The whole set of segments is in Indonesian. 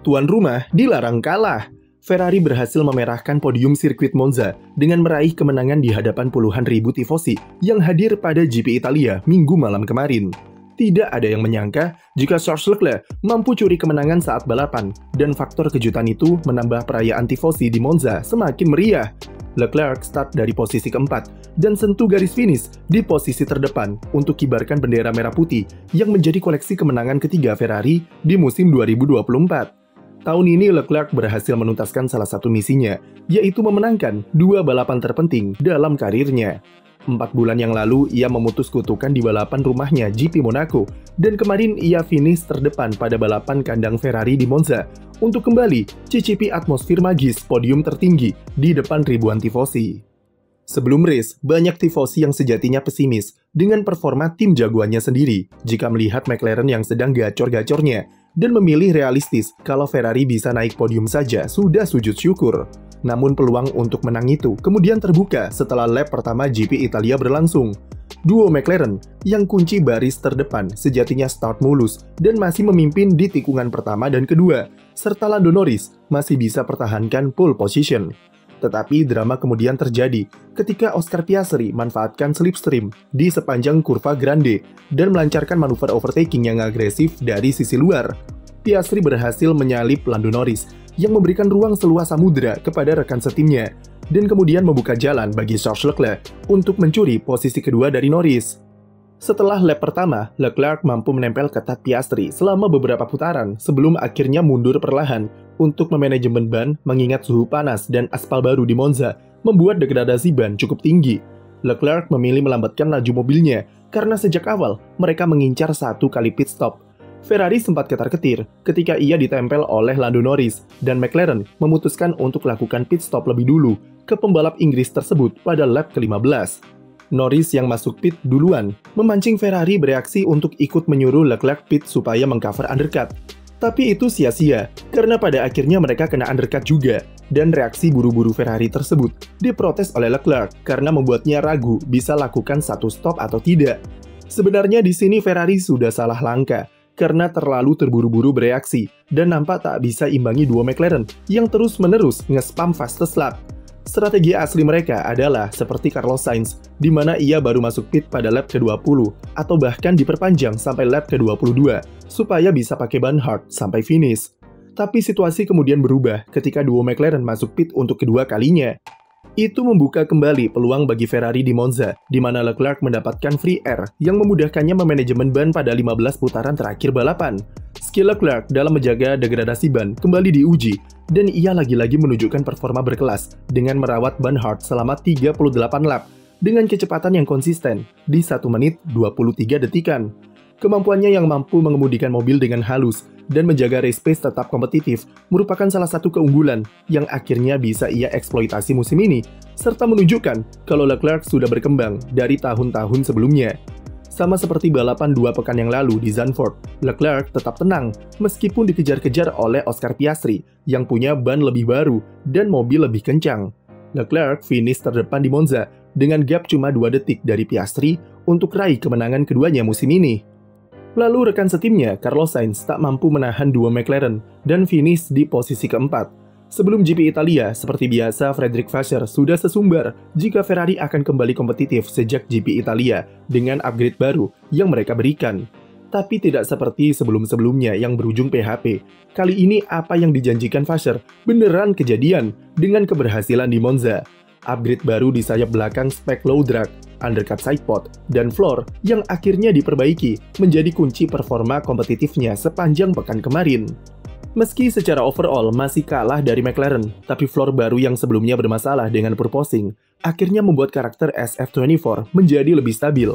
Tuan rumah dilarang kalah. Ferrari berhasil memerahkan podium sirkuit Monza dengan meraih kemenangan di hadapan puluhan ribu tifosi yang hadir pada GP Italia Minggu malam kemarin. Tidak ada yang menyangka jika Charles Leclerc mampu curi kemenangan saat balapan, dan faktor kejutan itu menambah perayaan tifosi di Monza semakin meriah. Leclerc start dari posisi keempat dan sentuh garis finish di posisi terdepan untuk kibarkan bendera merah putih yang menjadi koleksi kemenangan ketiga Ferrari di musim 2024. Tahun ini Leclerc berhasil menuntaskan salah satu misinya, yaitu memenangkan 2 balapan terpenting dalam karirnya. 4 bulan yang lalu, ia memutus kutukan di balapan rumahnya GP Monaco, dan kemarin ia finish terdepan pada balapan kandang Ferrari di Monza untuk kembali cicipi atmosfer magis podium tertinggi di depan ribuan tifosi. Sebelum race, banyak tifosi yang sejatinya pesimis dengan performa tim jagoannya sendiri jika melihat McLaren yang sedang gacor-gacornya dan memilih realistis kalau Ferrari bisa naik podium saja sudah sujud syukur. Namun peluang untuk menang itu kemudian terbuka setelah lap pertama GP Italia berlangsung. Duo McLaren yang kunci baris terdepan sejatinya start mulus dan masih memimpin di tikungan pertama dan kedua, serta Lando Norris masih bisa pertahankan pole position. Tetapi drama kemudian terjadi ketika Oscar Piastri manfaatkan slipstream di sepanjang kurva Grande dan melancarkan manuver overtaking yang agresif dari sisi luar. Piastri berhasil menyalip Lando Norris yang memberikan ruang seluas samudera kepada rekan setimnya dan kemudian membuka jalan bagi Charles Leclerc untuk mencuri posisi kedua dari Norris. Setelah lap pertama, Leclerc mampu menempel ketat Piastri selama beberapa putaran sebelum akhirnya mundur perlahan untuk memanajemen ban mengingat suhu panas dan aspal baru di Monza membuat degradasi ban cukup tinggi. Leclerc memilih melambatkan laju mobilnya karena sejak awal mereka mengincar 1 kali pit stop. Ferrari sempat ketar-ketir ketika ia ditempel oleh Lando Norris dan McLaren memutuskan untuk lakukan pit stop lebih dulu ke pembalap Inggris tersebut pada lap ke-15. Norris yang masuk pit duluan memancing Ferrari bereaksi untuk ikut menyuruh Leclerc pit supaya mengcover undercut. Tapi itu sia-sia karena pada akhirnya mereka kena undercut juga, dan reaksi buru-buru Ferrari tersebut diprotes oleh Leclerc karena membuatnya ragu bisa lakukan satu stop atau tidak. Sebenarnya di sini Ferrari sudah salah langkah karena terlalu terburu-buru bereaksi dan nampak tak bisa imbangi duo McLaren yang terus-menerus nge-spam fastest lap. Strategi asli mereka adalah seperti Carlos Sainz, di mana ia baru masuk pit pada lap ke-20 atau bahkan diperpanjang sampai lap ke-22 supaya bisa pakai ban hard sampai finish. Tapi situasi kemudian berubah ketika duo McLaren masuk pit untuk kedua kalinya. Itu membuka kembali peluang bagi Ferrari di Monza, di mana Leclerc mendapatkan free air yang memudahkannya memanajemen ban pada 15 putaran terakhir balapan. Skill Leclerc dalam menjaga degradasi ban kembali diuji, dan ia lagi-lagi menunjukkan performa berkelas dengan merawat ban hard selama 38 lap dengan kecepatan yang konsisten di 1 menit 23 detikan. Kemampuannya yang mampu mengemudikan mobil dengan halus dan menjaga race pace tetap kompetitif merupakan salah satu keunggulan yang akhirnya bisa ia eksploitasi musim ini, serta menunjukkan kalau Leclerc sudah berkembang dari tahun-tahun sebelumnya. Sama seperti balapan 2 pekan yang lalu di Zandvoort, Leclerc tetap tenang meskipun dikejar-kejar oleh Oscar Piastri yang punya ban lebih baru dan mobil lebih kencang. Leclerc finish terdepan di Monza dengan gap cuma 2 detik dari Piastri untuk raih kemenangan keduanya musim ini. Lalu rekan setimnya, Carlos Sainz, tak mampu menahan duo McLaren dan finish di posisi keempat. Sebelum GP Italia, seperti biasa Frederick Vasseur sudah sesumbar jika Ferrari akan kembali kompetitif sejak GP Italia dengan upgrade baru yang mereka berikan. Tapi tidak seperti sebelum-sebelumnya yang berujung PHP. Kali ini apa yang dijanjikan Vasseur beneran kejadian dengan keberhasilan di Monza. Upgrade baru di sayap belakang spek low drag, undercut sidepod, dan floor yang akhirnya diperbaiki menjadi kunci performa kompetitifnya sepanjang pekan kemarin. Meski secara overall masih kalah dari McLaren, tapi floor baru yang sebelumnya bermasalah dengan purposing akhirnya membuat karakter SF24 menjadi lebih stabil.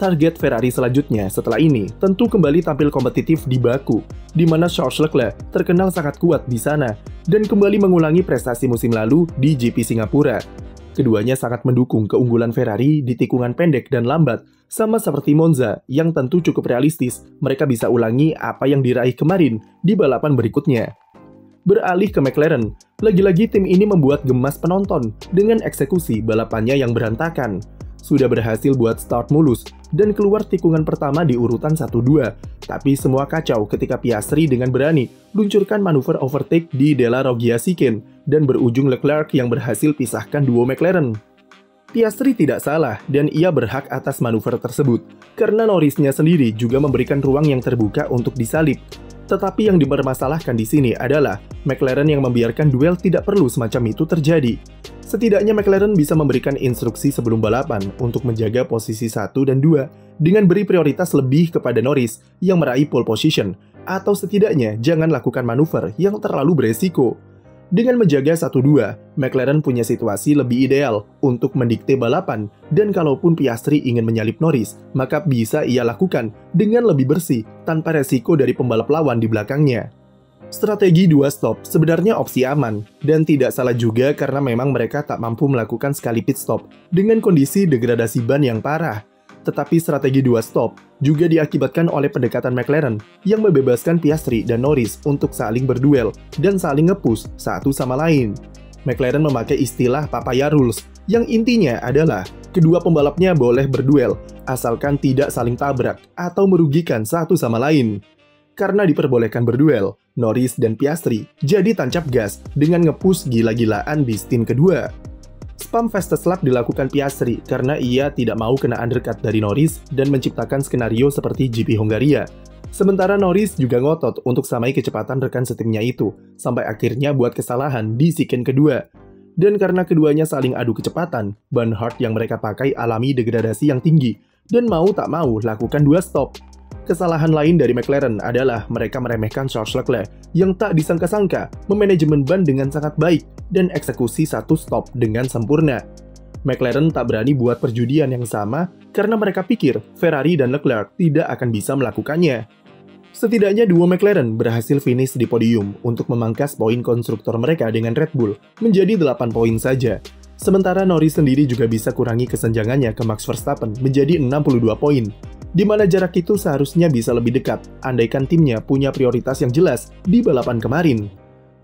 Target Ferrari selanjutnya setelah ini tentu kembali tampil kompetitif di Baku, di mana Charles Leclerc terkenal sangat kuat di sana dan kembali mengulangi prestasi musim lalu di GP Singapura. Keduanya sangat mendukung keunggulan Ferrari di tikungan pendek dan lambat, sama seperti Monza yang tentu cukup realistis mereka bisa ulangi apa yang diraih kemarin di balapan berikutnya. Beralih ke McLaren, lagi-lagi tim ini membuat gemas penonton dengan eksekusi balapannya yang berantakan. sudah berhasil buat start mulus dan keluar tikungan pertama di urutan 1-2. Tapi semua kacau ketika Piastri dengan berani luncurkan manuver overtake di Della Roggia Chicane dan berujung Leclerc yang berhasil pisahkan duo McLaren. Piastri tidak salah dan ia berhak atas manuver tersebut karena Norrisnya sendiri juga memberikan ruang yang terbuka untuk disalip. Tetapi yang dipermasalahkan di sini adalah McLaren yang membiarkan duel tidak perlu semacam itu terjadi. Setidaknya McLaren bisa memberikan instruksi sebelum balapan untuk menjaga posisi 1 dan 2 dengan beri prioritas lebih kepada Norris yang meraih pole position, atau setidaknya jangan lakukan manuver yang terlalu beresiko. Dengan menjaga 1-2, McLaren punya situasi lebih ideal untuk mendikte balapan, dan kalaupun Piastri ingin menyalip Norris, maka bisa ia lakukan dengan lebih bersih tanpa resiko dari pembalap lawan di belakangnya. Strategi 2 stop sebenarnya opsi aman, dan tidak salah juga karena memang mereka tak mampu melakukan sekali pit stop dengan kondisi degradasi ban yang parah. Tetapi strategi 2 stop juga diakibatkan oleh pendekatan McLaren yang membebaskan Piastri dan Norris untuk saling berduel dan saling nge-push satu sama lain. McLaren memakai istilah papaya rules yang intinya adalah kedua pembalapnya boleh berduel asalkan tidak saling tabrak atau merugikan satu sama lain. Karena diperbolehkan berduel, Norris dan Piastri jadi tancap gas dengan nge-push gila-gilaan di stint kedua. Spam fastest lap dilakukan Piastri karena ia tidak mau kena undercut dari Norris dan menciptakan skenario seperti GP Hongaria. Sementara Norris juga ngotot untuk samai kecepatan rekan setimnya itu, sampai akhirnya buat kesalahan di chicane kedua. Dan karena keduanya saling adu kecepatan, ban hard yang mereka pakai alami degradasi yang tinggi, dan mau tak mau lakukan 2 stop. Kesalahan lain dari McLaren adalah mereka meremehkan Charles Leclerc yang tak disangka-sangka memanajemen ban dengan sangat baik dan eksekusi 1 stop dengan sempurna. McLaren tak berani buat perjudian yang sama karena mereka pikir Ferrari dan Leclerc tidak akan bisa melakukannya. Setidaknya duo McLaren berhasil finish di podium untuk memangkas poin konstruktor mereka dengan Red Bull menjadi 8 poin saja. Sementara Norris sendiri juga bisa kurangi kesenjangannya ke Max Verstappen menjadi 62 poin. Di mana jarak itu seharusnya bisa lebih dekat, andaikan timnya punya prioritas yang jelas di balapan kemarin.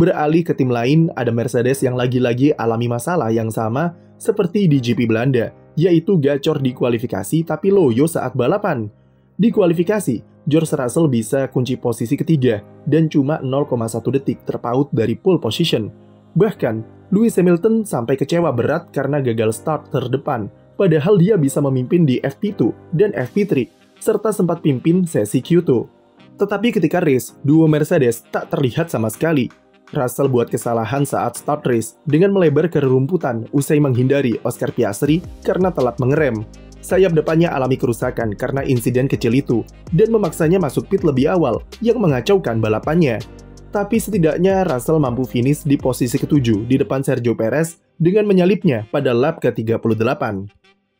Beralih ke tim lain, ada Mercedes yang lagi-lagi alami masalah yang sama seperti di GP Belanda, yaitu gacor di kualifikasi tapi loyo saat balapan. Di kualifikasi, George Russell bisa kunci posisi ketiga dan cuma 0,1 detik terpaut dari pole position. Bahkan, Lewis Hamilton sampai kecewa berat karena gagal start terdepan, padahal dia bisa memimpin di FP2 dan FP3, serta sempat pimpin sesi Q2. Tetapi ketika race, duo Mercedes tak terlihat sama sekali. Russell buat kesalahan saat start race dengan melebar ke rerumputan usai menghindari Oscar Piastri karena telat mengerem. Sayap depannya alami kerusakan karena insiden kecil itu, dan memaksanya masuk pit lebih awal yang mengacaukan balapannya. Tapi setidaknya Russell mampu finish di posisi ke-7 di depan Sergio Perez dengan menyalipnya pada lap ke-38.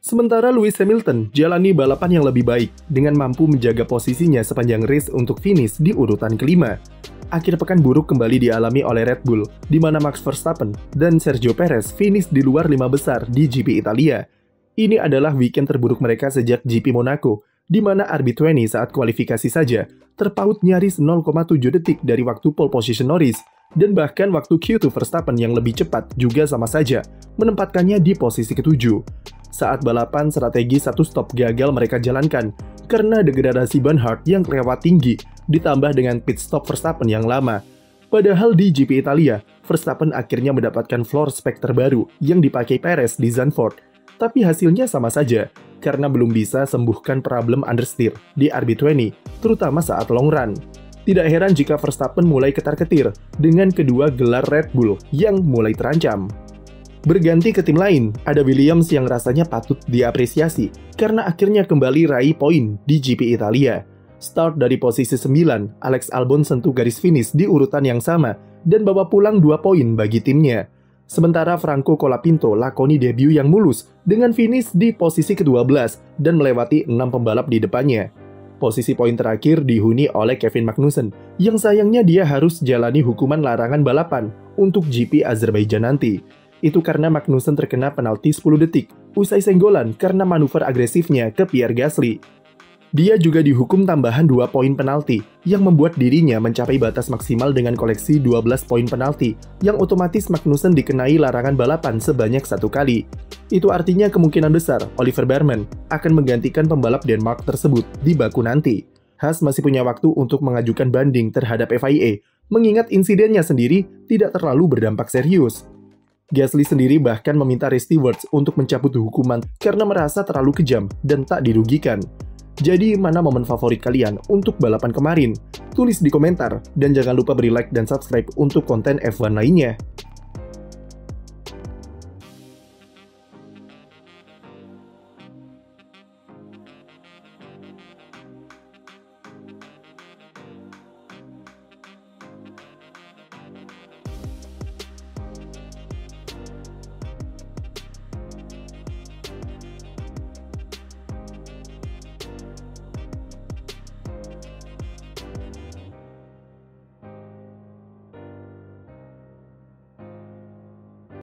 Sementara Lewis Hamilton jalani balapan yang lebih baik dengan mampu menjaga posisinya sepanjang race untuk finish di urutan kelima. Akhir pekan buruk kembali dialami oleh Red Bull, di mana Max Verstappen dan Sergio Perez finish di luar 5 besar di GP Italia. Ini adalah weekend terburuk mereka sejak GP Monaco, di mana RB20 saat kualifikasi saja terpaut nyaris 0,7 detik dari waktu pole position Norris, dan bahkan waktu Q2 Verstappen yang lebih cepat juga sama saja, menempatkannya di posisi ke-7. Saat balapan, strategi 1 stop gagal mereka jalankan karena degradasi ban hard yang kelewat tinggi, ditambah dengan pit stop Verstappen yang lama. Padahal di GP Italia, Verstappen akhirnya mendapatkan floor spec terbaru yang dipakai Perez di Zandvoort, tapi hasilnya sama saja, karena belum bisa sembuhkan problem understeer di RB20, terutama saat long run. Tidak heran jika Verstappen mulai ketar-ketir dengan kedua gelar Red Bull yang mulai terancam. Berganti ke tim lain, ada Williams yang rasanya patut diapresiasi karena akhirnya kembali raih poin di GP Italia. Start dari posisi 9, Alex Albon sentuh garis finish di urutan yang sama dan bawa pulang 2 poin bagi timnya. Sementara Franco Colapinto lakoni debut yang mulus dengan finish di posisi ke-12 dan melewati 6 pembalap di depannya. Posisi poin terakhir dihuni oleh Kevin Magnussen, yang sayangnya dia harus jalani hukuman larangan balapan untuk GP Azerbaijan nanti. Itu karena Magnussen terkena penalti 10 detik usai senggolan karena manuver agresifnya ke Pierre Gasly. Dia juga dihukum tambahan 2 poin penalti, yang membuat dirinya mencapai batas maksimal dengan koleksi 12 poin penalti, yang otomatis Magnussen dikenai larangan balapan sebanyak 1 kali. Itu artinya kemungkinan besar Oliver Bearman akan menggantikan pembalap Denmark tersebut di Baku nanti. Haas masih punya waktu untuk mengajukan banding terhadap FIA, mengingat insidennya sendiri tidak terlalu berdampak serius. Gasly sendiri bahkan meminta Ray Stewart untuk mencabut hukuman karena merasa terlalu kejam dan tak dirugikan. Jadi, mana momen favorit kalian untuk balapan kemarin? Tulis di komentar, dan jangan lupa beri like dan subscribe untuk konten F1 lainnya.